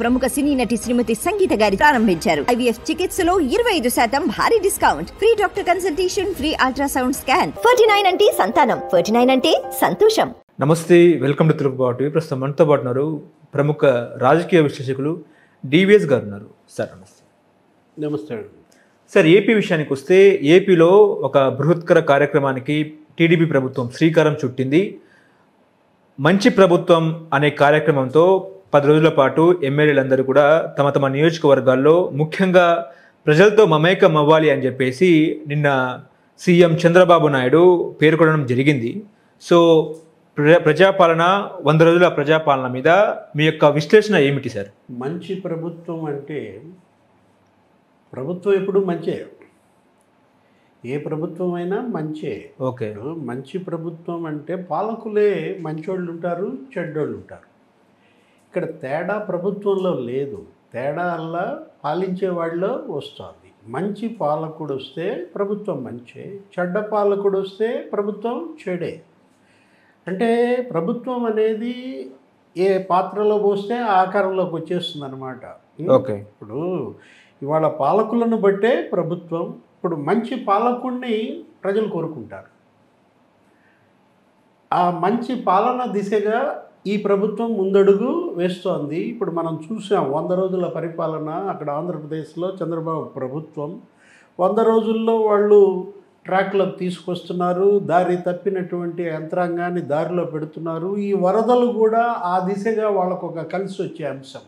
ప్రముఖ సినీ నటి శ్రీమతి సంగీత గారి ప్రారంభించారు. ఐవీఎఫ్ చికిత్సలో 25% భారీ discount, free doctor consultation, free ultrasound scan. 49 అంటే సంతానం, 49 అంటే సంతోషం. నమస్తే, వెల్కమ్ టు తెలుగు బాటు. ప్రస్తుతం మనతో పాటు ఉన్నారు ప్రముఖ రాజకీయ విశ్లేషకులు డివిఎస్ గారు ఉన్నారు. సార్ నమస్తే. నమస్తే సార్, ఏపీ విషయానికి వస్తే ఏపీలో ఒక బృహత్కర కార్యక్రమానికి టీడీపీ ప్రభుత్వం శ్రీకారం చుట్టింది. మంచి ప్రభుత్వం అనే కార్యక్రమంతో 10 రోజుల పాటు ఎమ్మెల్యేలందరూ కూడా తమ తమ నియోజకవర్గాల్లో ముఖ్యంగా ప్రజలతో మమేకం అవ్వాలి అని చెప్పేసి నిన్న సీఎం చంద్రబాబు నాయుడు పేర్కొనడం జరిగింది. సో ప్రజాపాలన 100 రోజుల ప్రజాపాలన మీద మీ యొక్క విశ్లేషణ ఏమిటి సార్? మంచి ప్రభుత్వం అంటే ప్రభుత్వం ఎప్పుడు మంచే, ఏ ప్రభుత్వం అయినా మంచే. ఓకే, మంచి ప్రభుత్వం అంటే పాలకులే మంచోళ్ళు ఉంటారు, చెడ్డోళ్ళు ఉంటారు. ఇక్కడ తేడా ప్రభుత్వంలో లేదు, తేడా అలా పాలించే వాళ్ళలో వస్తుంది. మంచి పాలకుడు వస్తే ప్రభుత్వం మంచే, చెడ్డ పాలకుడు వస్తే ప్రభుత్వం చెడే. అంటే ప్రభుత్వం అనేది ఏ పాత్రలో పోస్తే ఆ ఆకారంలోకి వచ్చేస్తుంది అన్నమాట. ఓకే, ఇప్పుడు ఇవాళ పాలకులను బట్టే ప్రభుత్వం, ఇప్పుడు మంచి పాలకుడిని ప్రజలు కోరుకుంటారు. ఆ మంచి పాలన దిశగా ఈ ప్రభుత్వం ముందడుగు వేస్తోంది. ఇప్పుడు మనం చూసాం 100 రోజుల పరిపాలన అక్కడ ఆంధ్రప్రదేశ్లో చంద్రబాబు ప్రభుత్వం 100 రోజుల్లో వాళ్ళు ట్రాక్లకు తీసుకొస్తున్నారు, దారి తప్పినటువంటి యంత్రాంగాన్ని దారిలో పెడుతున్నారు. ఈ వరదలు కూడా ఆ దిశగా వాళ్ళకు ఒక కలిసి వచ్చే అంశం.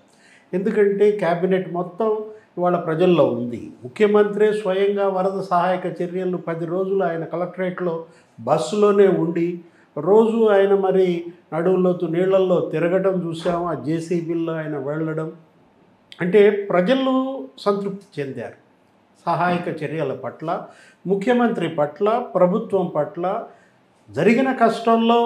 ఎందుకంటే క్యాబినెట్ మొత్తం ఇవాళ ప్రజల్లో ఉంది. ముఖ్యమంత్రి స్వయంగా వరద సహాయక చర్యలు 10 రోజులు ఆయన కలెక్టరేట్లో బస్సులోనే ఉండి రోజు ఆయన మరి నడువులోతు నీళ్లలో తిరగడం చూసాము. ఆ జేసీబీల్లో ఆయన వెళ్ళడం అంటే ప్రజలు సంతృప్తి చెందారు సహాయక చర్యల పట్ల, ముఖ్యమంత్రి పట్ల, ప్రభుత్వం పట్ల. జరిగిన కష్టంలో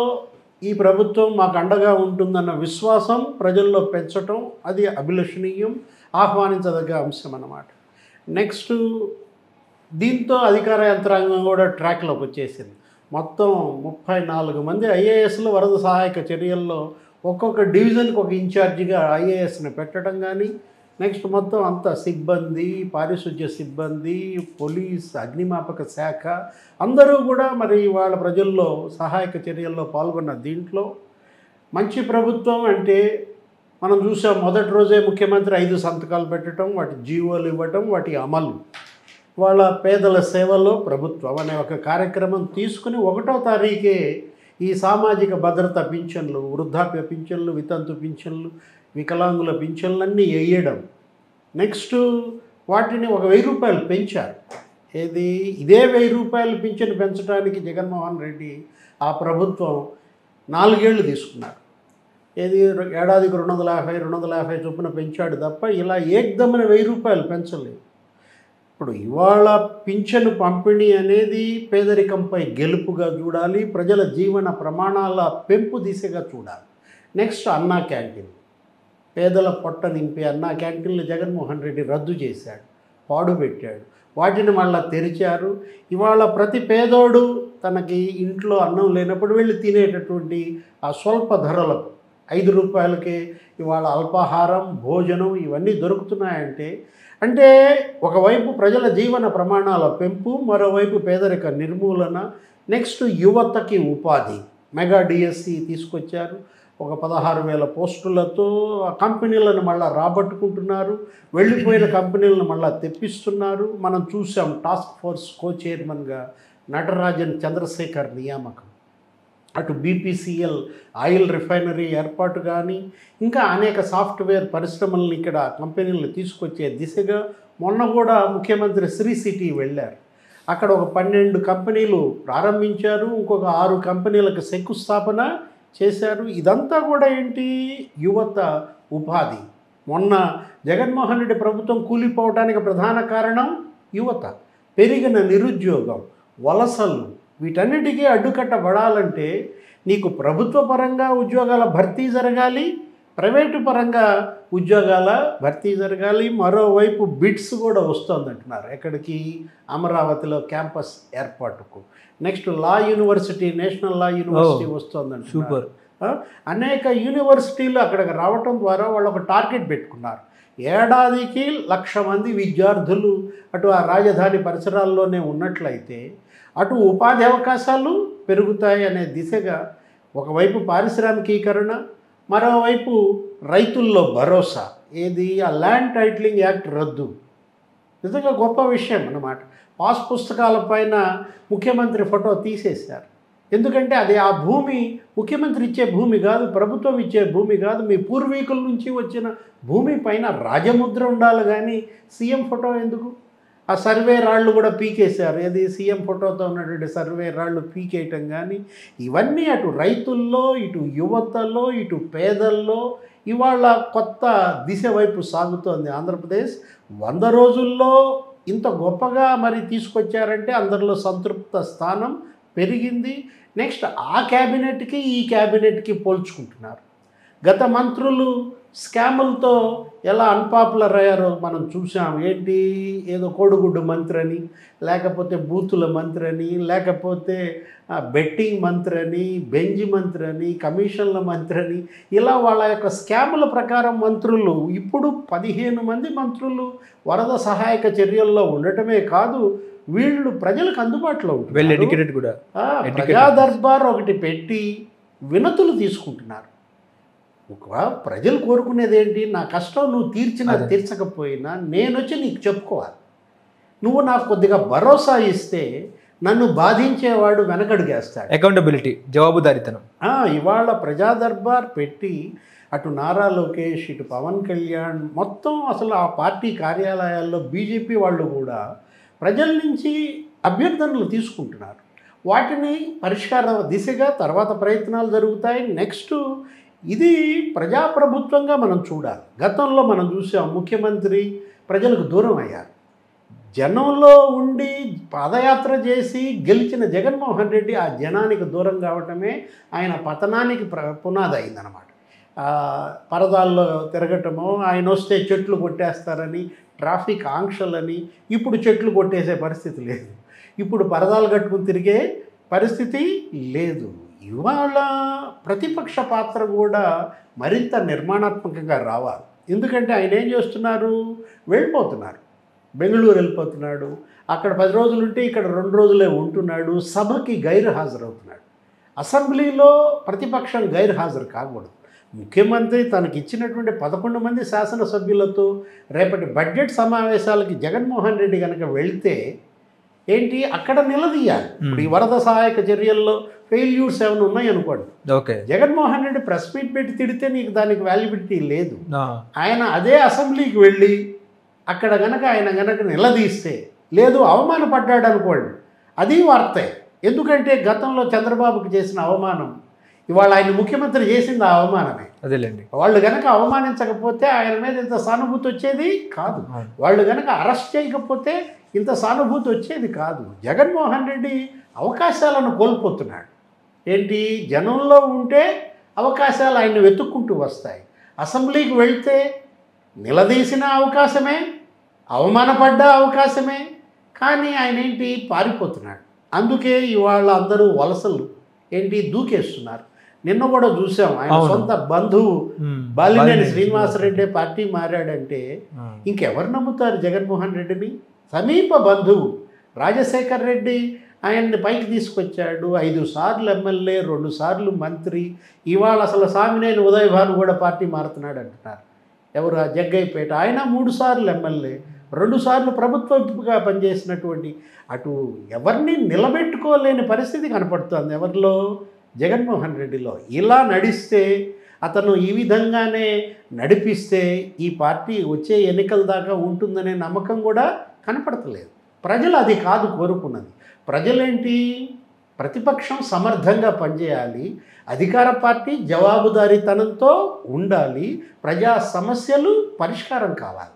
ఈ ప్రభుత్వం మాకు అండగా ఉంటుందన్న విశ్వాసం ప్రజల్లో పెంచటం అది అభిలషణీయం, ఆహ్వానించదగ్గ అంశం అన్నమాట. నెక్స్ట్ దీంతో అధికార యంత్రాంగం కూడా ట్రాక్లోకి వచ్చేసింది. మొత్తం 34 మంది ఐఏఎస్లు వరద సహాయక చర్యల్లో ఒక్కొక్క డివిజన్కి ఒక ఇన్ఛార్జిగా ఐఏఎస్ని పెట్టడం కానీ, నెక్స్ట్ మొత్తం అంతా సిబ్బంది, పారిశుధ్య సిబ్బంది, పోలీస్, అగ్నిమాపక శాఖ అందరూ కూడా మరి వాళ్ళ ప్రజల్లో సహాయక చర్యల్లో పాల్గొన్న దీంట్లో మంచి ప్రభుత్వం అంటే మనం చూసాం. మొదటి రోజే ముఖ్యమంత్రి 5 సంతకాలు పెట్టడం, వాటి జీవోలు ఇవ్వటం, వాటి అమలు, వాళ్ళ పేదల సేవలో ప్రభుత్వం అనే ఒక కార్యక్రమం తీసుకుని 1వ తారీఖే ఈ సామాజిక భద్రత పింఛన్లు, వృద్ధాప్య పింఛన్లు, వితంతు పింఛన్లు, వికలాంగుల పింఛన్లన్నీ వేయడం. నెక్స్ట్ వాటిని ఒక 1000 రూపాయలు పెంచారు. ఇదే 1000 రూపాయలు పింఛను పెంచడానికి జగన్మోహన్ రెడ్డి ఆ ప్రభుత్వం 4 ఏళ్ళు తీసుకున్నారు. ఏడాదికి 250 చొప్పున పెంచాడు తప్ప ఇలా ఏకదమ్మన 1000 రూపాయలు పెంచలేదు. ఇప్పుడు ఇవాళ పింఛను పంపిణీ అనేది పేదరికంపై గెలుపుగా చూడాలి, ప్రజల జీవన ప్రమాణాల పెంపు దిశగా చూడాలి. నెక్స్ట్ అన్నా క్యాంటీన్, పేదల పొట్ట నింపే అన్నా క్యాంటీన్లు జగన్మోహన్ రెడ్డి రద్దు చేశాడు, పాడుపెట్టాడు. వాటిని మళ్ళీ తెరిచారు. ఇవాళ ప్రతి పేదోడు తనకి ఇంట్లో అన్నం లేనప్పుడు వెళ్ళి తినేటటువంటి ఆ స్వల్ప ధరలకు 5 రూపాయలకే ఇవాళ అల్పాహారం, భోజనం ఇవన్నీ దొరుకుతున్నాయంటే అంటే ఒకవైపు ప్రజల జీవన ప్రమాణాల పెంపు, మరోవైపు పేదరిక నిర్మూలన. నెక్స్ట్ యువతకి ఉపాధి, మెగా డిఎస్సి తీసుకొచ్చారు. ఒక 16,000 పోస్టులతో కంపెనీలను మళ్ళీ రాబట్టుకుంటున్నారు, వెళ్ళిపోయిన కంపెనీలను మళ్ళీ తెప్పిస్తున్నారు. మనం చూసాం టాస్క్ ఫోర్స్ కో చైర్మన్గా నటరాజన్ చంద్రశేఖర్ నియామకం, అటు బీపీసీఎల్ ఆయిల్ రిఫైనరీ ఏర్పాటు కానీ ఇంకా అనేక సాఫ్ట్వేర్ పరిశ్రమలను ఇక్కడ కంపెనీలను తీసుకొచ్చే దిశగా మొన్న కూడా ముఖ్యమంత్రి శ్రీ సిటీ వెళ్ళారు. అక్కడ ఒక 12 కంపెనీలు ప్రారంభించారు, ఇంకొక 6 కంపెనీలకు శంకుస్థాపన చేశారు. ఇదంతా కూడా ఏంటి? యువత ఉపాధి. మొన్న జగన్మోహన్ రెడ్డి ప్రభుత్వం కూలిపోవడానికి ప్రధాన కారణం యువత, పెరిగిన నిరుద్యోగం, వలసలు. వీటన్నిటికీ అడ్డుకట్టబడాలంటే నీకు ప్రభుత్వ పరంగా ఉద్యోగాల భర్తీ జరగాలి, ప్రైవేటు పరంగా ఉద్యోగాల భర్తీ జరగాలి. మరోవైపు బిడ్స్ కూడా వస్తుందంటున్నారు. ఎక్కడికి? అమరావతిలో క్యాంపస్ ఏర్పాటుకు. Next law university, national law university వస్తుందంటున్నారు. అనేక యూనివర్సిటీలు అక్కడికి రావటం ద్వారా వాళ్ళు ఒక టార్గెట్ పెట్టుకున్నారు. ఏడాదికి 1,00,000 మంది విద్యార్థులు అటు ఆ రాజధాని పరిసరాల్లోనే ఉన్నట్లయితే అటు ఉపాధి అవకాశాలు పెరుగుతాయి అనే దిశగా ఒకవైపు పారిశ్రామికీకరణ, మరోవైపు రైతుల్లో భరోసా. ఏది? ఆ ల్యాండ్ టైటిలింగ్ యాక్ట్ రద్దు. నిజంగా గొప్ప విషయం అన్నమాట. పాస్ పుస్తకాల పైన ముఖ్యమంత్రి ఫోటో తీసేశారు. ఎందుకంటే అది ఆ భూమి ముఖ్యమంత్రి ఇచ్చే భూమి కాదు, ప్రభుత్వం ఇచ్చే భూమి కాదు, మీ పూర్వీకుల నుంచి వచ్చిన భూమి పైన రాజముద్ర ఉండాలి కానీ సీఎం ఫోటో ఎందుకు? ఆ సర్వే రాళ్ళు కూడా పీకేశారు. ఏది? సీఎం ఫోటోతో ఉన్నటువంటి సర్వే రాళ్ళు పీకేయటం కానీ ఇవన్నీ అటు రైతుల్లో, ఇటు యువతలో, ఇటు పేదల్లో ఇవాళ కొత్త దిశ వైపు సాగుతోంది ఆంధ్రప్రదేశ్. 100 రోజుల్లో ఇంత గొప్పగా మరి తీసుకొచ్చారంటే అందరిలో సంతృప్త స్థానం పెరిగింది. నెక్స్ట్ ఆ క్యాబినెట్కి ఈ క్యాబినెట్కి పోల్చుకుంటున్నారు. గత మంత్రులు స్కాములతో ఎలా అన్పాపులర్ అయ్యారో మనం చూసాం. ఏంటి? ఏదో కోడిగుడ్డు మంత్రి అని, లేకపోతే బూతుల మంత్రి అని, లేకపోతే బెట్టింగ్ మంత్రి అని, బెంజ్ మంత్రి అని, కమిషన్ల మంత్రి అని, ఇలా వాళ్ళ యొక్క స్కాముల ప్రకారం మంత్రులు ఇప్పుడు 15 మంది మంత్రులు వరద సహాయక చర్యల్లో ఉండటమే కాదు, వీళ్ళు ప్రజలకు అందుబాటులో ఉంటారు. వెల్ ఎడ్యుకేటెడ్ కూడా. ప్రజా దర్బార్ ఒకటి పెట్టి వినతులు తీసుకుంటున్నారు. ఒక ప్రజలు కోరుకునేది ఏంటి? నా కష్టం నువ్వు తీర్చినా తీర్చకపోయినా నేను వచ్చి నీకు చెప్పుకోవాలి. నువ్వు నాకు కొద్దిగా భరోసా ఇస్తే నన్ను బాధించేవాడు వెనకడుగేస్తాడు. అకౌంటబిలిటీ, జవాబుదారీతనం. ఇవాళ ప్రజా దర్బార్ పెట్టి అటు నారా లోకేష్, ఇటు పవన్ కళ్యాణ్ మొత్తం అసలు ఆ పార్టీ కార్యాలయాల్లో బీజేపీ వాళ్ళు కూడా ప్రజల నుంచి అభ్యర్థనలు తీసుకుంటున్నారు. వాటిని పరిష్కార దిశగా తర్వాత ప్రయత్నాలు జరుగుతాయి. నెక్స్ట్ ఇది ప్రజాప్రభుత్వంగా మనం చూడాలి. గతంలో మనం చూసాం ముఖ్యమంత్రి ప్రజలకు దూరం అయ్యారు. జనంలో ఉండి పాదయాత్ర చేసి గెలిచిన జగన్మోహన్ రెడ్డి ఆ జనానికి దూరం కావటమే ఆయన పతనానికి పునాది అయిందనమాట. పరదాల్లో తిరగటము, ఆయన వస్తే చెట్లు కొట్టేస్తారని, ట్రాఫిక్ ఆంక్షలని, ఇప్పుడు చెట్లు కొట్టేసే పరిస్థితి లేదు. ఇప్పుడు పరదాలు కట్టుకుని తిరిగే పరిస్థితి లేదు. ఇవాళ ప్రతిపక్ష పాత్ర కూడా మరింత నిర్మాణాత్మకంగా రావాలి. ఎందుకంటే ఆయన ఏం చేస్తున్నారు? వెళ్ళిపోతున్నారు, బెంగళూరు వెళ్ళిపోతున్నాడు, అక్కడ 10 రోజులు ఉంటే ఇక్కడ 2 రోజులే ఉంటున్నాడు, సభకి గైరు హాజరవుతున్నాడు. అసెంబ్లీలో ప్రతిపక్షం గైరు హాజరు కాకూడదు. ముఖ్యమంత్రి తనకి ఇచ్చినటువంటి 11 మంది శాసనసభ్యులతో రేపటి బడ్జెట్ సమావేశాలకి జగన్మోహన్ రెడ్డి కనుక వెళ్తే ఏంటి? అక్కడ నిలదీయాలి. ఇప్పుడు ఈ వరద సహాయక చర్యల్లో ఫెయిల్యూర్స్ ఏమైనా ఉన్నాయనుకోండి, జగన్మోహన్ రెడ్డి ప్రెస్ మీట్ పెట్టి తిడితే నీకు దానికి వాల్యుబిలిటీ లేదు. ఆయన అదే అసెంబ్లీకి వెళ్ళి అక్కడ గనక ఆయన గనక నిలదీస్తే, లేదు అవమానపడ్డాడు అనుకోండి, అది వార్తే. ఎందుకంటే గతంలో చంద్రబాబుకి చేసిన అవమానం ఇవాళ ఆయన ముఖ్యమంత్రి చేసింది ఆ అవమానమే. అదేలేండి. వాళ్ళు గనక అవమానించకపోతే ఆయన మీద ఇంత సానుభూతి వచ్చేది కాదు. వాళ్ళు గనక అరెస్ట్ చేయకపోతే ఇంత సానుభూతి వచ్చేది కాదు. జగన్మోహన్ రెడ్డి అవకాశాలను కోల్పోతున్నాడు. ఏంటి? జనంలో ఉంటే అవకాశాలు ఆయన వెతుక్కుంటూ వస్తాయి. అసెంబ్లీకి వెళ్తే నిలదీసిన అవకాశమే, అవమానపడ్డ అవకాశమే, కానీ ఆయన ఏంటి? పారిపోతున్నాడు. అందుకే ఇవాళ అందరూ వలసలు ఏంటి? దూకేస్తున్నారు. నిన్న కూడా చూసాం, ఆయన సొంత బంధువు బాలినేని శ్రీనివాసరెడ్డి పార్టీ మారాడంటే ఇంకెవరు నమ్ముతారు జగన్మోహన్ రెడ్డిని? సమీప బంధువు రాజశేఖర్ రెడ్డి ఆయన్ని పైకి తీసుకొచ్చాడు. 5 సార్లు ఎమ్మెల్యే, 2 సార్లు మంత్రి. ఇవాళ అసలు సామినేని ఉదయభాను కూడా పార్టీ మారుతున్నాడు అంటున్నారు. ఎవరు? ఆ జగ్గయ్యపేట. ఆయన 3 సార్లు ఎమ్మెల్యే, 2 సార్లు ప్రభుత్వగా పనిచేసినటువంటి అటు ఎవరిని నిలబెట్టుకోలేని పరిస్థితి కనపడుతుంది ఎవరిలో? జగన్మోహన్ రెడ్డిలో. ఇలా నడిస్తే, అతను ఈ విధంగానే నడిపిస్తే ఈ పార్టీ వచ్చే ఎన్నికల దాకా ఉంటుందనే నమ్మకం కూడా కనపడతలేదు. ప్రజలు అది కాదు కోరుకున్నది. ప్రజలేంటి? ప్రతిపక్షం సమర్థంగా పనిచేయాలి, అధికార పార్టీ జవాబుదారీతనంతో ఉండాలి, ప్రజా సమస్యలు పరిష్కారం కావాలి.